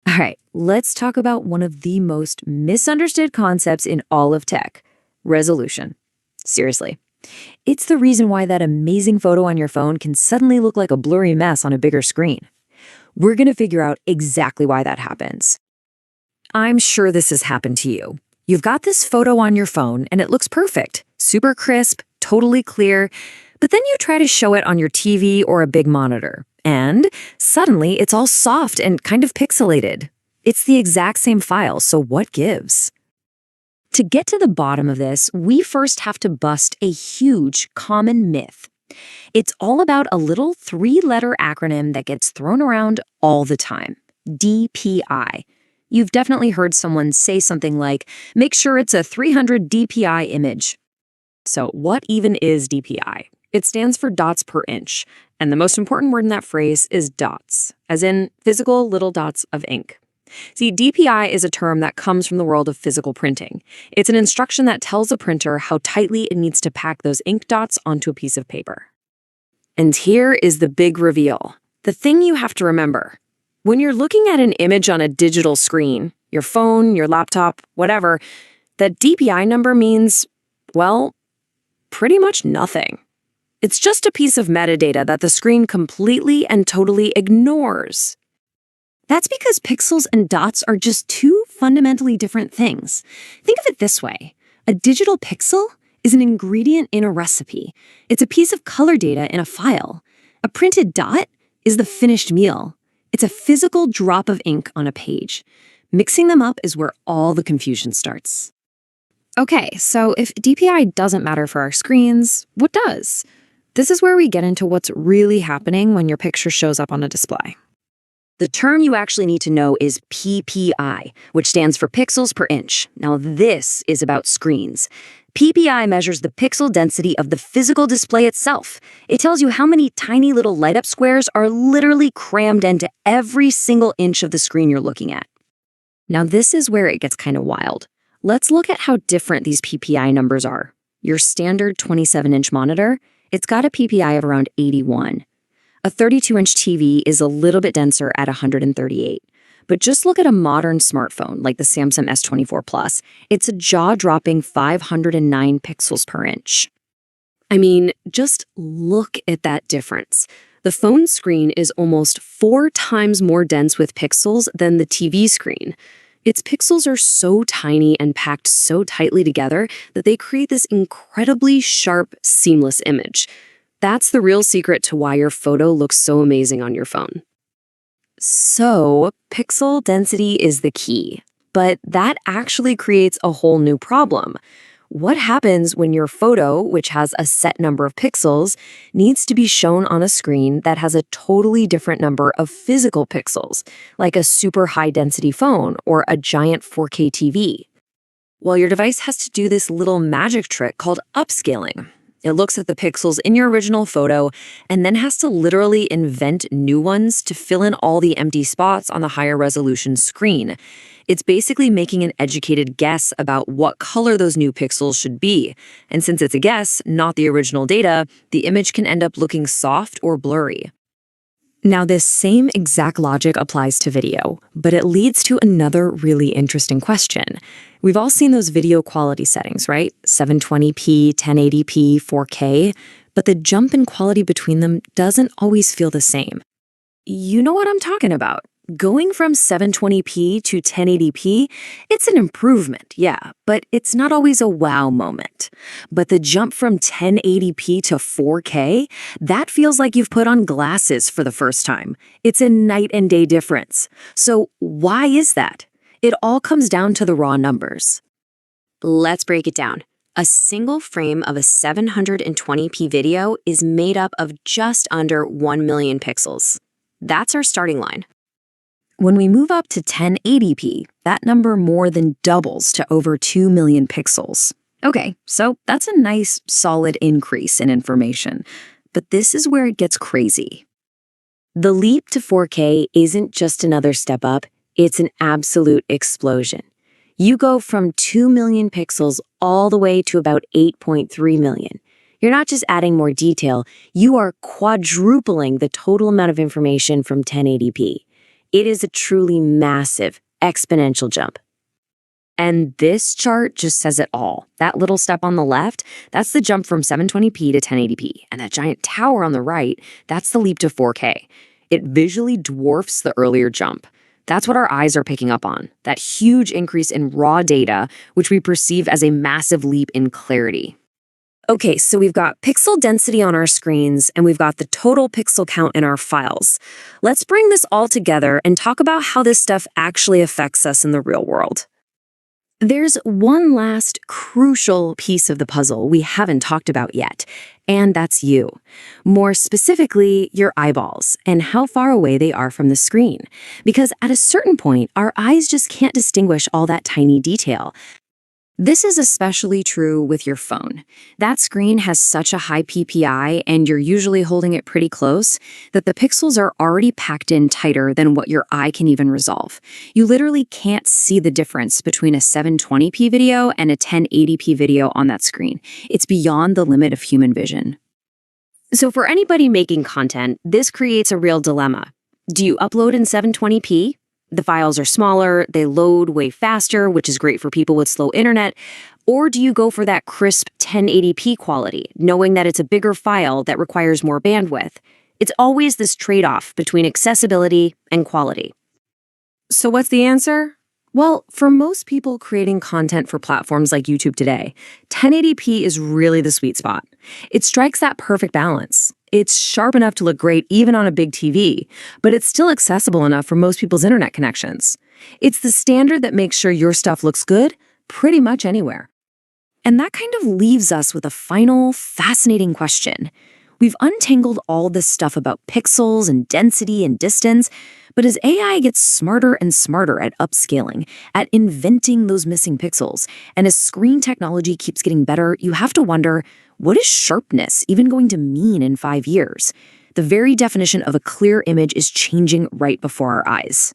All right, let's talk about one of the most misunderstood concepts in all of tech: resolution. Seriously. It's the reason why that amazing photo on your phone can suddenly look like a blurry mess on a bigger screen. We're going to figure out exactly why that happens. I'm sure this has happened to you. You've got this photo on your phone and it looks perfect, super crisp, totally clear, but then you try to show it on your TV or a big monitor, and suddenly it's all soft and kind of pixelated. It's the exact same file, so what gives? To get to the bottom of this, we first have to bust a huge common myth. It's all about a little three-letter acronym that gets thrown around all the time: DPI. You've definitely heard someone say something like, make sure it's a 300 DPI image. So what even is DPI? It stands for dots per inch, and the most important word in that phrase is dots, as in physical little dots of ink. See, DPI is a term that comes from the world of physical printing. It's an instruction that tells a printer how tightly it needs to pack those ink dots onto a piece of paper. And here is the big reveal, the thing you have to remember. When you're looking at an image on a digital screen, your phone, your laptop, whatever, that DPI number means, well, pretty much nothing. It's just a piece of metadata that the screen completely and totally ignores. That's because pixels and dots are just two fundamentally different things. Think of it this way. A digital pixel is an ingredient in a recipe. It's a piece of color data in a file. A printed dot is the finished meal. It's a physical drop of ink on a page. Mixing them up is where all the confusion starts. Okay, so if DPI doesn't matter for our screens, what does? This is where we get into what's really happening when your picture shows up on a display. The term you actually need to know is PPI, which stands for pixels per inch. Now this is about screens. PPI measures the pixel density of the physical display itself. It tells you how many tiny little light-up squares are literally crammed into every single inch of the screen you're looking at. Now this is where it gets kind of wild. Let's look at how different these PPI numbers are. Your standard 27-inch monitor, it's got a PPI of around 81. A 32-inch TV is a little bit denser at 138. But just look at a modern smartphone like the Samsung S24 Plus. It's a jaw-dropping 509 pixels per inch. I mean, just look at that difference. The phone screen is almost 4 times more dense with pixels than the TV screen. Its pixels are so tiny and packed so tightly together that they create this incredibly sharp, seamless image. That's the real secret to why your photo looks so amazing on your phone. So, pixel density is the key, but that actually creates a whole new problem. What happens when your photo, which has a set number of pixels, needs to be shown on a screen that has a totally different number of physical pixels, like a super high-density phone or a giant 4K TV? Well, your device has to do this little magic trick called upscaling. It looks at the pixels in your original photo and then has to literally invent new ones to fill in all the empty spots on the higher resolution screen. It's basically making an educated guess about what color those new pixels should be. And since it's a guess, not the original data, the image can end up looking soft or blurry. Now, this same exact logic applies to video, but it leads to another really interesting question. We've all seen those video quality settings, right? 720p, 1080p, 4K, but the jump in quality between them doesn't always feel the same. You know what I'm talking about. Going from 720p to 1080p, it's an improvement, yeah, but it's not always a wow moment. But the jump from 1080p to 4K, that feels like you've put on glasses for the first time. It's a night and day difference. So why is that? It all comes down to the raw numbers. Let's break it down. A single frame of a 720p video is made up of just under 1 million pixels. That's our starting line. When we move up to 1080p, that number more than doubles to over 2 million pixels. Okay, so that's a nice, solid increase in information. But this is where it gets crazy. The leap to 4K isn't just another step up, it's an absolute explosion. You go from 2 million pixels all the way to about 8.3 million. You're not just adding more detail, you are quadrupling the total amount of information from 1080p. It is a truly massive, exponential jump. And this chart just says it all. That little step on the left, that's the jump from 720p to 1080p. And that giant tower on the right, that's the leap to 4K. It visually dwarfs the earlier jump. That's what our eyes are picking up on, that huge increase in raw data, which we perceive as a massive leap in clarity. Okay, so we've got pixel density on our screens, and we've got the total pixel count in our files. Let's bring this all together and talk about how this stuff actually affects us in the real world. There's one last crucial piece of the puzzle we haven't talked about yet, and that's you. More specifically, your eyeballs and how far away they are from the screen. Because at a certain point, our eyes just can't distinguish all that tiny detail. This is especially true with your phone. That screen has such a high PPI, and you're usually holding it pretty close, that the pixels are already packed in tighter than what your eye can even resolve. You literally can't see the difference between a 720p video and a 1080p video on that screen. It's beyond the limit of human vision. So for anybody making content, this creates a real dilemma. Do you upload in 720p? The files are smaller, they load way faster, which is great for people with slow internet. Or do you go for that crisp 1080p quality, knowing that it's a bigger file that requires more bandwidth? It's always this trade-off between accessibility and quality. So what's the answer? Well, for most people creating content for platforms like YouTube today, 1080p is really the sweet spot. It strikes that perfect balance. It's sharp enough to look great even on a big TV, but it's still accessible enough for most people's internet connections. It's the standard that makes sure your stuff looks good pretty much anywhere. And that kind of leaves us with a final, fascinating question. We've untangled all this stuff about pixels and density and distance, but as AI gets smarter and smarter at upscaling, at inventing those missing pixels, and as screen technology keeps getting better, you have to wonder, what is sharpness even going to mean in 5 years? The very definition of a clear image is changing right before our eyes.